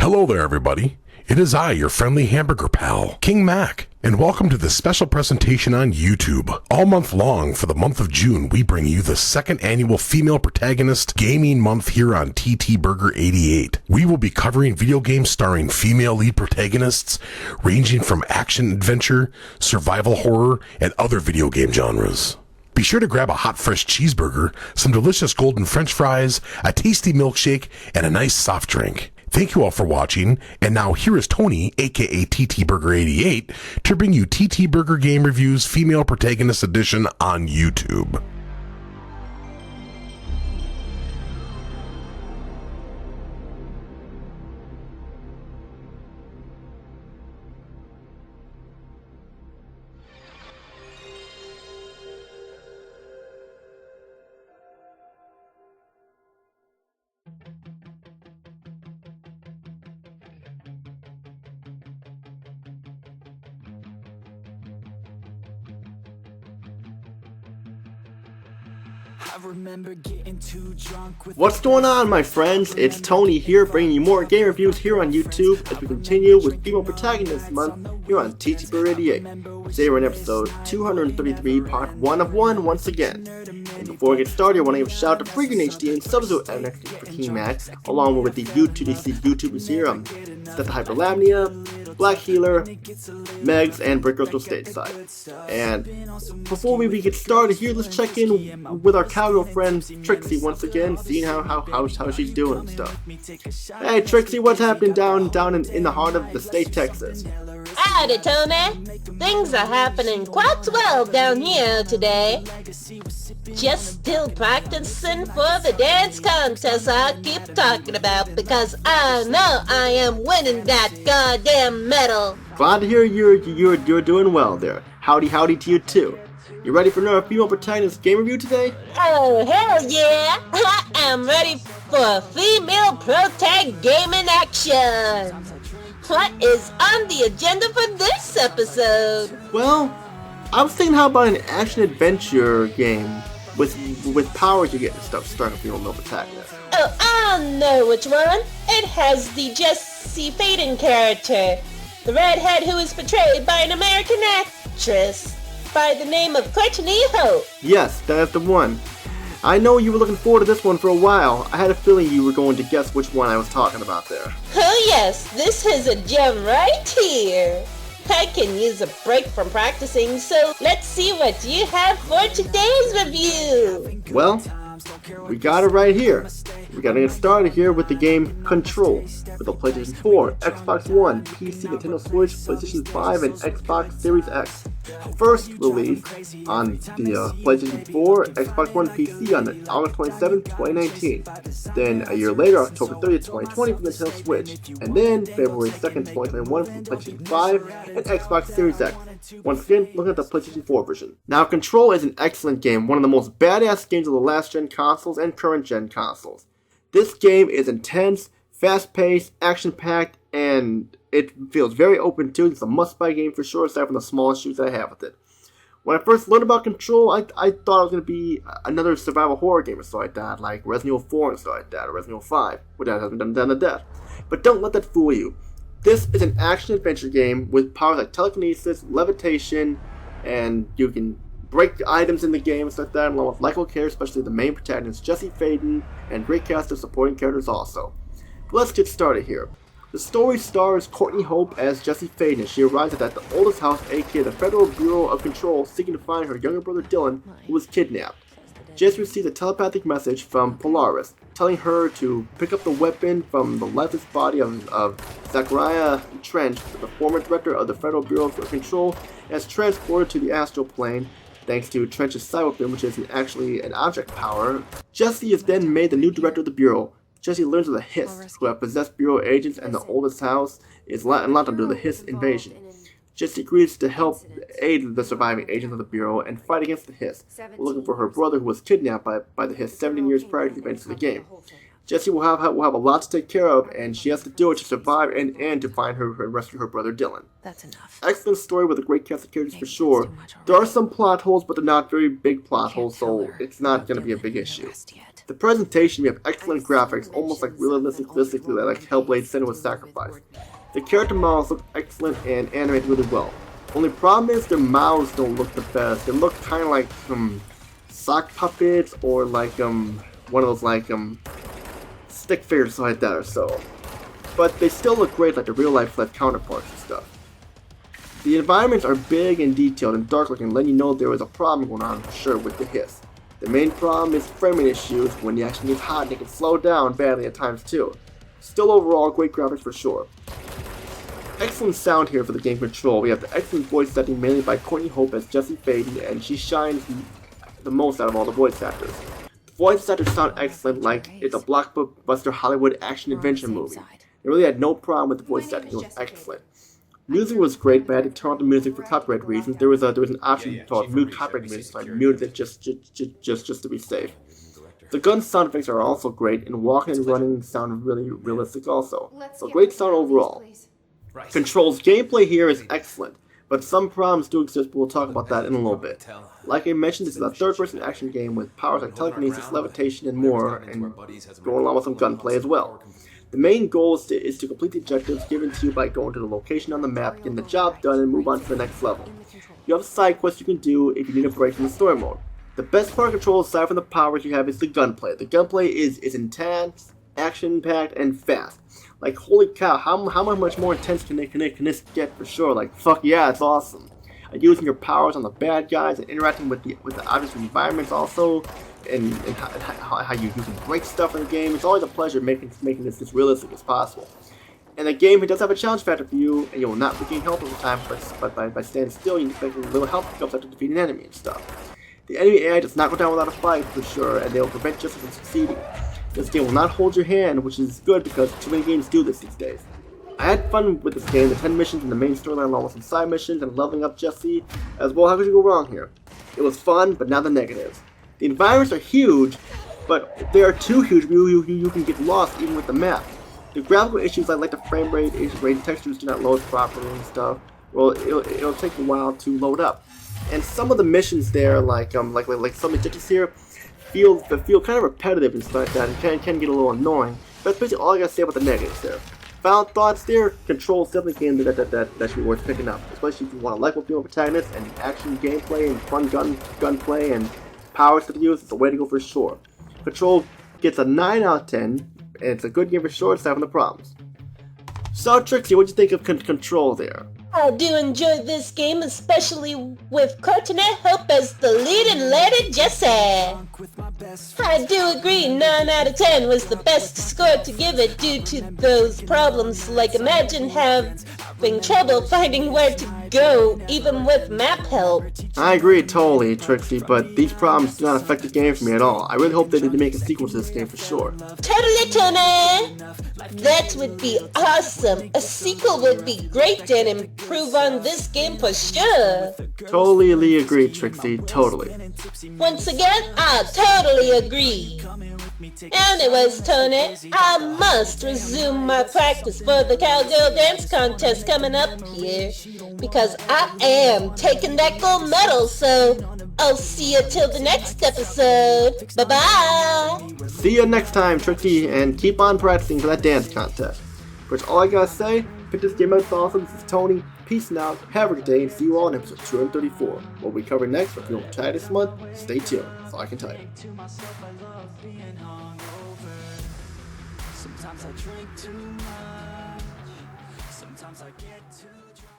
Hello there, everybody. It is I, your friendly hamburger pal, King Mac, and welcome to this special presentation on YouTube. All month long, for the month of June, we bring you the second annual Female Protagonist Gaming Month here on TTBurger 88. We will be covering video games starring female lead protagonists, ranging from action-adventure, survival horror, and other video game genres. Be sure to grab a hot fresh cheeseburger, some delicious golden french fries, a tasty milkshake, and a nice soft drink. Thank you all for watching, and now here is Tony, aka TTBurger88, to bring you TTBurger Game Reviews Female Protagonist Edition on YouTube. What's going on, my friends? It's Tony here, bringing you more game reviews here on YouTube as we continue with Female Protagonist Month here on TTBurger 88. Today we're in episode 233, part 1 of 1 once again. And before we get started, I want to give a shout out to Freaking HD and SubZeroMNX for King Max, along with the UTDC YouTubers here, Sadet Hyper Lamia, Black Healer, Megs, and Brickers will stateside. And before we get started here, let's check in with our cowgirl friend Trixie once again, seeing how she's doing and stuff. Hey Trixie, what's happening down in the heart of the state, Texas? Howdy, Tony. Things are happening quite well down here today. Just still practicing for the dance contest I keep talking about, because I know I am winning that goddamn medal. Glad to hear you're doing well there. Howdy to you too. You ready for another Female Protagonist game review today? Oh, hell yeah! I am ready for Female Protag Gaming Action! What is on the agenda for this episode? Well, I was thinking, how about an action-adventure game with powers you get and stuff, starting a Female Protagonist? Oh, I know which one! It has the Jesse Faden character, the redhead who is portrayed by an American actress by the name of Courtney Hope. Yes, that's the one. I know you were looking forward to this one for a while. I had a feeling you were going to guess which one I was talking about there. Oh yes, this is a gem right here. I can use a break from practicing, so let's see what you have for today's review. Well, we got it right here. We gotta get started here with the game Control for the PlayStation 4, Xbox One, PC, Nintendo Switch, PlayStation 5, and Xbox Series X. First released on the PlayStation 4, Xbox One, PC on August 27, 2019. Then a year later, October 30th, 2020 for Nintendo Switch. And then February 2nd, 2021 for PlayStation 5 and Xbox Series X. Once again, looking at the PlayStation 4 version. Now, Control is an excellent game, one of the most badass games of the last-gen consoles and current-gen consoles. This game is intense, fast-paced, action-packed, and it feels very open too. It's a must-buy game for sure, aside from the small issues that I have with it. When I first learned about Control, I thought it was going to be another survival horror game or so like that, like Resident Evil 4 and so like that, or Resident Evil 5, which that hasn't been done to death. But don't let that fool you. This is an action-adventure game with powers like telekinesis, levitation, and you can break items in the game and stuff like that, along with likable characters, especially the main protagonist, Jesse Faden, and great cast of supporting characters also. But let's get started here. The story stars Courtney Hope as Jesse Faden as she arrives at the oldest house, aka the Federal Bureau of Control, seeking to find her younger brother Dylan, who was kidnapped. Jesse receives a telepathic message from Polaris, telling her to pick up the weapon from the lifeless body of Zachariah Trench, the former director of the Federal Bureau of Control, and is transported to the astral plane. Thanks to Trench's side weapon, which is actually an object power. Jesse is then made the new director of the Bureau. Jesse learns of the Hiss, who have possessed Bureau agents, and the oldest house is unlocked under the Hiss invasion. Jesse agrees to help aid the surviving agents of the Bureau and fight against the Hiss, looking for her brother who was kidnapped by the Hiss 17 years prior to the events of the game. Jessie will have a lot to take care of, and she has to do it to survive and to find her and rescue her brother Dylan. That's enough. Excellent story with a great cast of characters for sure. There are some plot holes, but they're not very big plot holes, so it's not going to be a big issue. The presentation, we have excellent graphics, almost like realistically like Hellblade Senua's Sacrifice. The character models look excellent and animated really well. Only problem is their mouths don't look the best. They look kind of like sock puppets or like one of those like stick figures like that or so. But they still look great like the real life counterparts and stuff. The environments are big and detailed and dark looking, letting you know there is a problem going on for sure with the hiss. The main problem is framing issues. When the action gets hot, they can slow down badly at times too. Still overall, great graphics for sure. Excellent sound here for the game Control. We have the excellent voice acting mainly by Courtney Hope as Jesse Faden, and she shines the most out of all the voice actors. The voice actors sound excellent, like it's a blockbuster Hollywood action-adventure movie. They really had no problem with the voice acting, it was excellent. Music was great, but I had to turn off the music for copyright reasons. There was an option called mute copyright music, so I muted it just to be safe. The gun sound effects are also great, and walking and running sound really realistic also. So great sound overall. Control's gameplay here is excellent, but some problems do exist, but we'll talk about that in a little bit. Like I mentioned, this is a third-person action game with powers like telekinesis, levitation, and more, and going along with some gunplay as well. The main goal is to complete the objectives given to you by going to the location on the map, getting the job done, and move on to the next level. You have side quests you can do if you need a break from the story mode. The best part of Control, aside from the powers you have, is the gunplay. The gunplay is intense, action-packed, and fast. Like, holy cow, how much more intense can this get for sure? Like, fuck yeah, it's awesome. And using your powers on the bad guys and interacting with the objects and environments also, and how you can break stuff in the game. It's always a pleasure making this as realistic as possible. And the game, it does have a challenge factor for you, and you will not regain health over time, but by standing still, you can make little health pickups after defeating an enemy and stuff. The enemy AI does not go down without a fight for sure, and they will prevent Jesse from succeeding. This game will not hold your hand, which is good because too many games do this these days. I had fun with this game, the 10 missions in the main storyline along with some side missions and leveling up Jesse as well. How could you go wrong here? It was fun, but not the negatives. The environments are huge, but they are too huge, you can get lost even with the map. The graphical issues like the frame rate and textures do not load properly and stuff. Well, it'll take a while to load up. And some of the missions there, like some of the objectives here, feel kind of repetitive and stuff like that, and can get a little annoying. That's basically all I gotta say about the negatives there. Final thoughts there, Control's definitely a game that should be worth picking up, especially if you want to like with Female Protagonist and action gameplay and fun gunplay and powers to use. It's a way to go for sure. Control gets a 9 out of 10, and it's a good game for sure, aside from the problems. So Trixie, what'd you think of Control there? I do enjoy this game, especially with Courtney Hope as the leading lady Jesse. I do agree 9 out of 10 was the best score to give it due to those problems, like imagine having trouble finding where to go even with map help. I agree totally, Trixie, but these problems do not affect the game for me at all. I really hope they did make a sequel to this game for sure. Totally, Tony! That would be awesome. A sequel would be great and improve on this game for sure. Totally agree, Trixie, totally. Once again, I totally agree. Anyways, Tony, I must resume my practice for the cowgirl dance contest coming up here, because I am taking that gold medal, so I'll see you till the next episode. Bye-bye! See you next time, Trixie, and keep on practicing for that dance contest. Which all I gotta say, pick this game out, it's awesome. This is Tony. Peace now, have a good day, and see you all in episode 234. What we cover next for Female Protagonist Month, stay tuned. That's all I can tell you. Sometimes I drink too much. Sometimes I get too drunk.